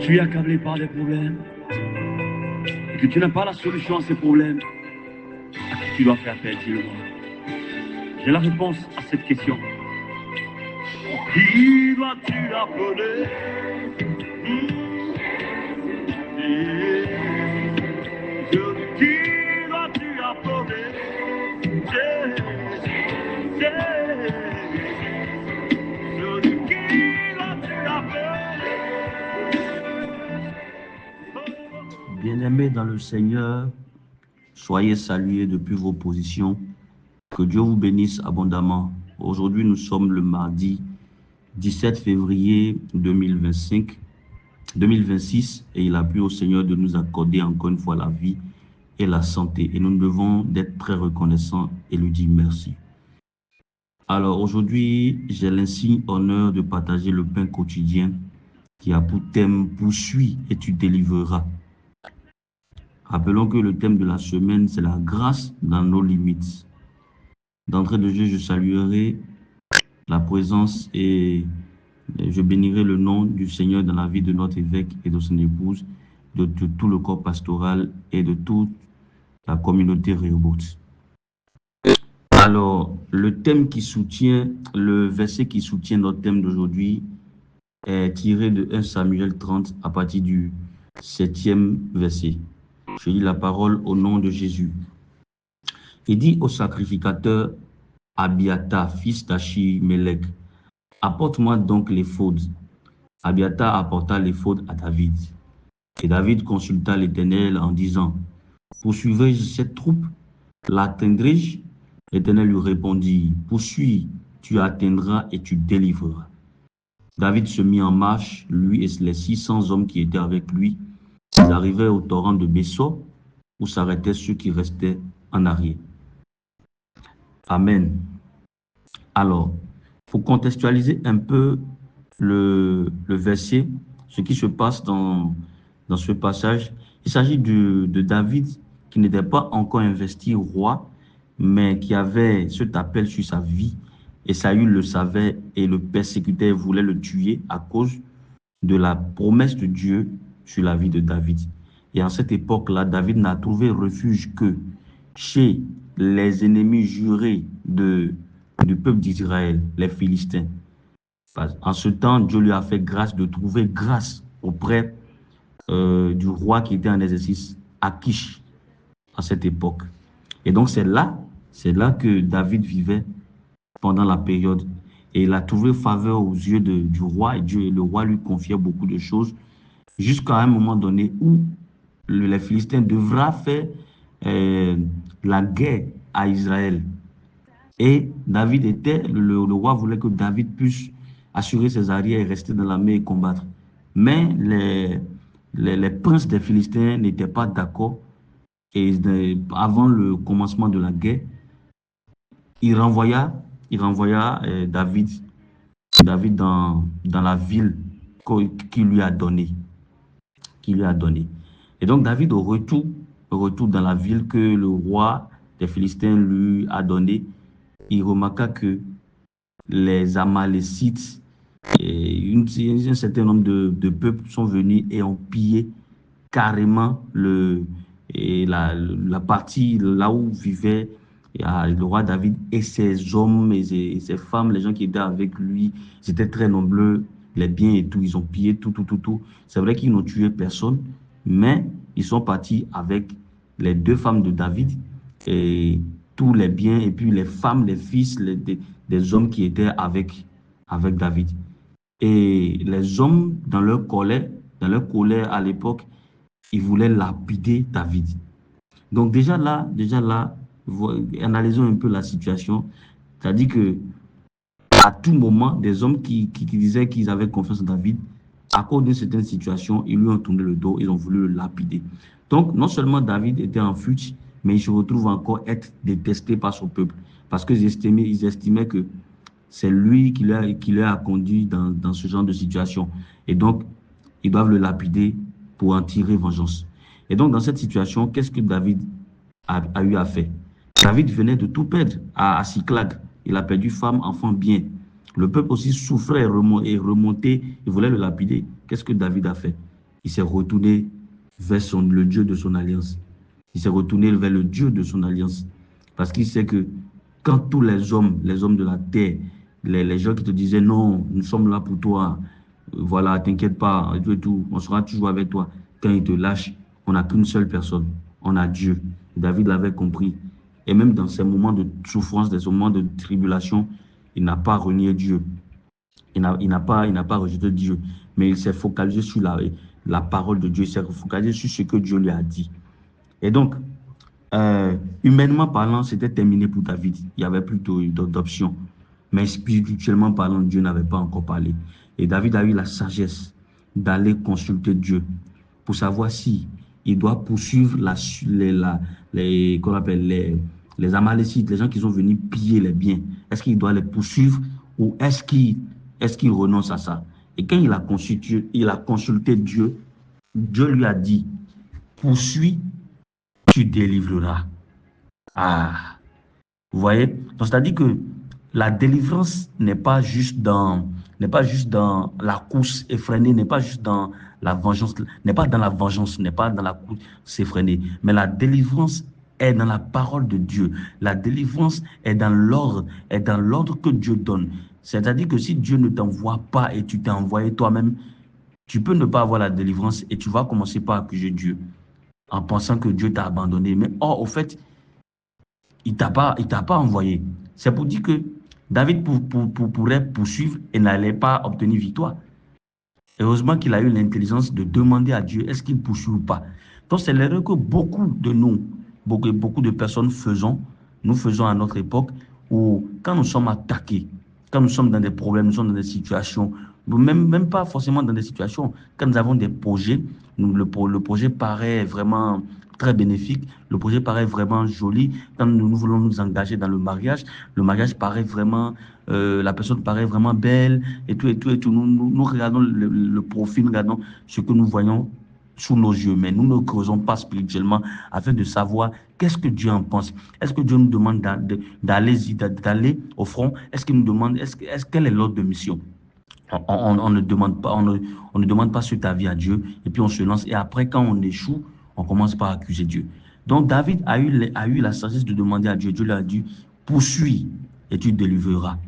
tu es accablé par des problèmes et que tu n'as pas la solution à ces problèmes, à qui tu dois faire appel, dis-le-moi. J'ai la réponse à cette question. Qui dois-tu appeler? Qui dois-tu appeler? Bien-aimés dans le Seigneur, soyez salués depuis vos positions. Que Dieu vous bénisse abondamment. Aujourd'hui, nous sommes le mardi 17 février 2026 et il a plu au Seigneur de nous accorder encore une fois la vie et la santé. Et nous devons être très reconnaissants et lui dire merci. Alors aujourd'hui, j'ai l'insigne honneur de partager le pain quotidien qui a pour thème « Poursuis et tu délivreras ». Rappelons que le thème de la semaine, c'est la grâce dans nos limites. D'entrée de jeu, je saluerai la présence et je bénirai le nom du Seigneur dans la vie de notre évêque et de son épouse, de tout le corps pastoral et de toute la communauté Rehoboth. Alors, le verset qui soutient notre thème d'aujourd'hui est tiré de 1 Samuel 30 à partir du 7e verset. Je lis la parole au nom de Jésus. Il dit au sacrificateur Abiathar, fils d'Achimelech, apporte-moi donc l'éphod. Abiathar apporta l'éphod à David. Et David consulta l'Éternel en disant, poursuivrai-je cette troupe? L'atteindrai-je? L'Éternel lui répondit, poursuis, tu atteindras et tu délivreras. David se mit en marche, lui et les 600 hommes qui étaient avec lui. Ils arrivèrent au torrent de Bessor, où s'arrêtaient ceux qui restaient en arrière. Amen. Alors, pour contextualiser un peu le verset, ce qui se passe dans ce passage, il s'agit de David qui n'était pas encore investi roi, mais qui avait cet appel sur sa vie. Et Saül le savait et le persécutait, voulait le tuer à cause de la promesse de Dieu sur la vie de David. Et en cette époque-là, David n'a trouvé refuge que chez les ennemis jurés du peuple d'Israël, les Philistins. En ce temps, Dieu lui a fait grâce de trouver grâce auprès du roi qui était en exercice, Akish, à cette époque. Et donc c'est là que David vivait pendant la période. Et il a trouvé faveur aux yeux du roi, et le roi lui confiait beaucoup de choses, jusqu'à un moment donné où les Philistins devra faire la guerre à Israël. Et le roi voulait que David puisse assurer ses arrières et rester dans la mer et combattre. Mais les princes des Philistins n'étaient pas d'accord. Et avant le commencement de la guerre, il renvoya David dans la ville qu'il lui a donnée. Et donc David, au retour dans la ville que le roi des Philistins lui a donnée, il remarqua que les Amalécites et un certain nombre de peuples sont venus et ont pillé carrément la partie là où vivait le roi David et ses hommes et ses femmes, les gens qui étaient avec lui. Ils étaient très nombreux, les biens et tout, ils ont pillé tout. C'est vrai qu'ils n'ont tué personne, mais ils sont partis avec les 2 femmes de David et tous les biens, et puis les femmes, les fils, des hommes qui étaient avec David. Et les hommes, dans leur colère à l'époque, ils voulaient lapider David. Donc déjà là, analysons un peu la situation. C'est-à-dire que à tout moment, des hommes qui disaient qu'ils avaient confiance en David, à cause d'une certaine situation, ils lui ont tourné le dos, ils ont voulu le lapider. Donc non seulement David était en fuite, mais il se retrouve encore être détesté par son peuple, parce qu'ils estimaient que c'est lui qui les a conduits dans ce genre de situation. Et donc, ils doivent le lapider pour en tirer vengeance. Et donc, dans cette situation, qu'est-ce que David a eu à faire? David venait de tout perdre à Siclag. Il a perdu femme, enfant, bien. Le peuple aussi souffrait et remontait, il voulait le lapider. Qu'est-ce que David a fait? Il s'est retourné vers le Dieu de son alliance. Il s'est retourné vers le Dieu de son alliance. Parce qu'il sait que quand tous les hommes de la terre, les gens qui te disaient non, nous sommes là pour toi, voilà, t'inquiète pas, et tout, et tout, on sera toujours avec toi. Quand ils te lâchent, on n'a qu'une seule personne, on a Dieu. David l'avait compris. Et même dans ces moments de souffrance, dans ces moments de tribulation, il n'a pas renié Dieu. Il n'a pas rejeté Dieu, mais il s'est focalisé sur la parole de Dieu, il s'est focalisé sur ce que Dieu lui a dit. Et donc, humainement parlant, c'était terminé pour David. Il n'y avait plus d'options. Mais spirituellement parlant, Dieu n'avait pas encore parlé. Et David a eu la sagesse d'aller consulter Dieu pour savoir si il doit poursuivre qu'on appelle les Amalécites, les gens qui sont venus piller les biens. Est-ce qu'il doit les poursuivre ou est-ce qu'il renonce à ça? Et quand il a consulté Dieu, Dieu lui a dit, poursuis, tu délivreras. Ah, vous voyez? Donc, c'est-à-dire que la délivrance n'est pas juste dans la course effrénée, n'est pas juste dans la vengeance, n'est pas dans la vengeance, n'est pas dans la course effrénée, mais la délivrance est dans la parole de Dieu. La délivrance est dans l'ordre que Dieu donne. C'est-à-dire que si Dieu ne t'envoie pas et tu t'es envoyé toi-même, tu peux ne pas avoir la délivrance et tu vas commencer par accuser Dieu en pensant que Dieu t'a abandonné. Mais or, au fait, il t'a pas envoyé. C'est pour dire que David pourrait poursuivre et n'allait pas obtenir victoire. Heureusement qu'il a eu l'intelligence de demander à Dieu est-ce qu'il poursuit ou pas. Donc c'est l'erreur que beaucoup de nous, beaucoup de personnes nous faisons à notre époque, où quand nous sommes attaqués, quand nous sommes dans des problèmes, nous sommes dans des situations, même pas forcément dans des situations, quand nous avons des projets, le projet paraît vraiment très bénéfique, le projet paraît vraiment joli. Quand nous voulons nous engager dans le mariage paraît vraiment, la personne paraît vraiment belle, et tout, et tout, et tout. Nous regardons le profil, nous regardons ce que nous voyons sous nos yeux, mais nous ne creusons pas spirituellement afin de savoir qu'est-ce que Dieu en pense. Est-ce que Dieu nous demande d'aller au front? Est-ce qu'il nous demande, quel est l'ordre de mission? On ne demande pas, on ne demande pas sur ta vie à Dieu, et puis on se lance. Et après, quand on échoue, on commence par accuser Dieu. Donc, David a eu la sagesse de demander à Dieu. Dieu lui a dit, poursuis et tu délivreras.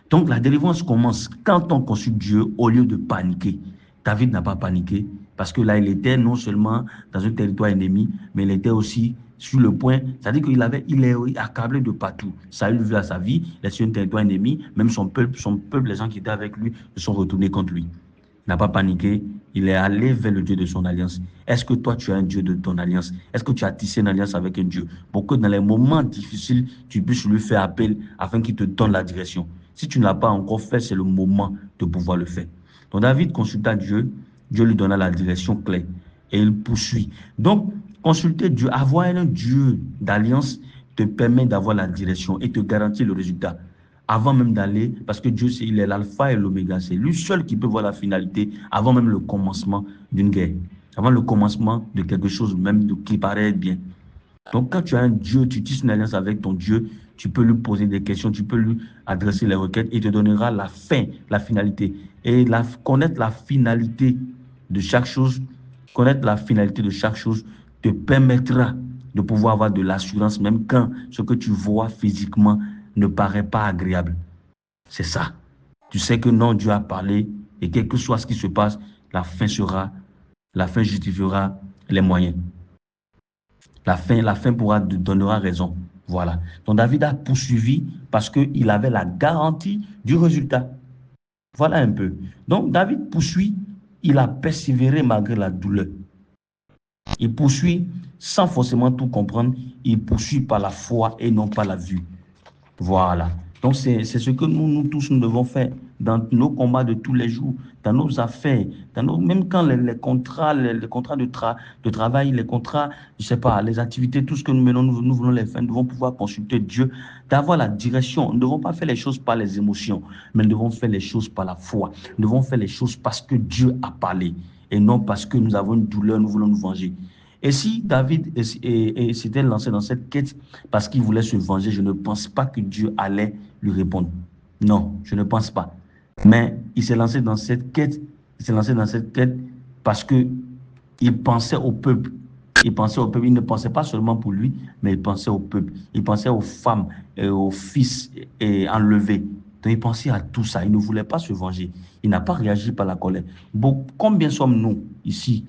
Donc, la délivrance commence quand on consulte Dieu au lieu de paniquer. David n'a pas paniqué parce que là, il était non seulement dans un territoire ennemi, mais il était aussi sur le point, c'est-à-dire il est accablé de partout. Saül vu à sa vie, il est sur un territoire ennemi, même son peuple, les gens qui étaient avec lui, se sont retournés contre lui. Il n'a pas paniqué, il est allé vers le Dieu de son alliance. Est-ce que toi, tu as un Dieu de ton alliance? Est-ce que tu as tissé une alliance avec un Dieu pour que dans les moments difficiles, tu puisses lui faire appel afin qu'il te donne la direction? Si tu ne l'as pas encore fait, c'est le moment de pouvoir le faire. Donc David consulta Dieu, Dieu lui donna la direction claire et il poursuit. Donc, consulter Dieu, avoir un Dieu d'alliance te permet d'avoir la direction et te garantit le résultat avant même d'aller, parce que Dieu, il est l'alpha et l'oméga. C'est lui seul qui peut voir la finalité avant même le commencement d'une guerre, avant le commencement de quelque chose même qui paraît bien. Donc, quand tu as un Dieu, tu tisses une alliance avec ton Dieu, tu peux lui poser des questions, tu peux lui adresser les requêtes, il te donnera la fin, la finalité. Et connaître la finalité de chaque chose, te permettra de pouvoir avoir de l'assurance, même quand ce que tu vois physiquement ne paraît pas agréable. C'est ça. Tu sais que non, Dieu a parlé et quel que soit ce qui se passe, la fin justifiera les moyens. La fin donnera raison. Voilà. Donc David a poursuivi parce qu'il avait la garantie du résultat. Voilà un peu. Donc David poursuit, il a persévéré malgré la douleur. Il poursuit sans forcément tout comprendre, il poursuit par la foi et non par la vue. Voilà. Donc, c'est ce que nous tous, nous devons faire dans nos combats de tous les jours, dans nos affaires, même quand les contrats, les contrats de travail, les contrats, je sais pas, les activités, tout ce que nous menons, nous voulons les faire, nous devons pouvoir consulter Dieu, d'avoir la direction. Nous ne devons pas faire les choses par les émotions, mais nous devons faire les choses par la foi. Nous devons faire les choses parce que Dieu a parlé et non parce que nous avons une douleur, nous voulons nous venger. Et si David s'était lancé dans cette quête parce qu'il voulait se venger, je ne pense pas que Dieu allait lui répondre. Non, je ne pense pas. Mais il s'est lancé dans cette quête parce que Il pensait au peuple. Il pensait au peuple. Il ne pensait pas seulement pour lui, mais il pensait au peuple. Il pensait aux femmes et aux fils enlevés. Donc, il pensait à tout ça. Il ne voulait pas se venger. Il n'a pas réagi par la colère. Bon, combien sommes-nous ici?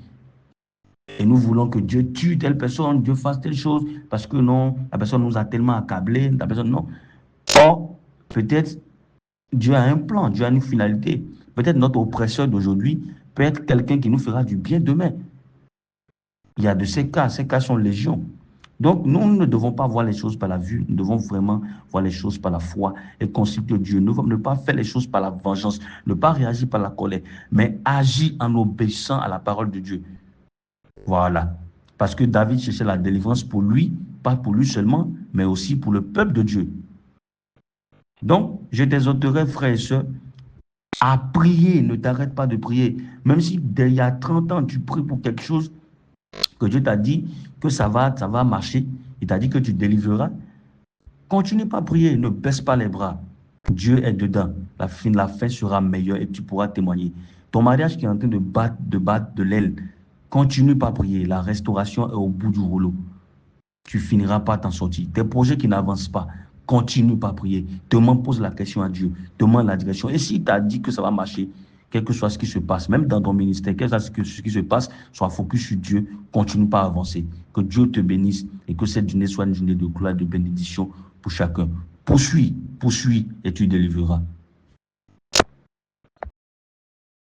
Et nous voulons que Dieu tue telle personne, Dieu fasse telle chose, parce que non, la personne nous a tellement accablés, la personne non. Or, peut-être Dieu a un plan, Dieu a une finalité. Peut-être notre oppresseur d'aujourd'hui peut être quelqu'un qui nous fera du bien demain. Il y a de ces cas sont légion. Donc, nous ne devons pas voir les choses par la vue, nous devons vraiment voir les choses par la foi et consulter Dieu. Nous ne pas faire les choses par la vengeance, ne pas réagir par la colère, mais agir en obéissant à la parole de Dieu. Voilà. Parce que David cherchait la délivrance pour lui, pas pour lui seulement, mais aussi pour le peuple de Dieu. Donc, je t'exhorterai, frères et sœurs, à prier. Ne t'arrête pas de prier. Même si il y a 30 ans, tu pries pour quelque chose que Dieu t'a dit que ça va marcher, il t'a dit que tu délivreras, continue pas à prier, ne baisse pas les bras. Dieu est dedans. La fin sera meilleure et tu pourras témoigner. Ton mariage qui est en train de battre de l'aile, continue pas à prier. La restauration est au bout du rouleau. Tu finiras par t'en sortir. Tes projets qui n'avancent pas, continue pas à prier. Pose la question à Dieu. Demande la direction. Et s'il t'a dit que ça va marcher, quel que soit ce qui se passe, même dans ton ministère, quel que soit ce qui se passe, sois focus sur Dieu, continue pas à avancer. Que Dieu te bénisse et que cette journée soit une journée de gloire, de bénédiction pour chacun. Poursuis et tu délivreras.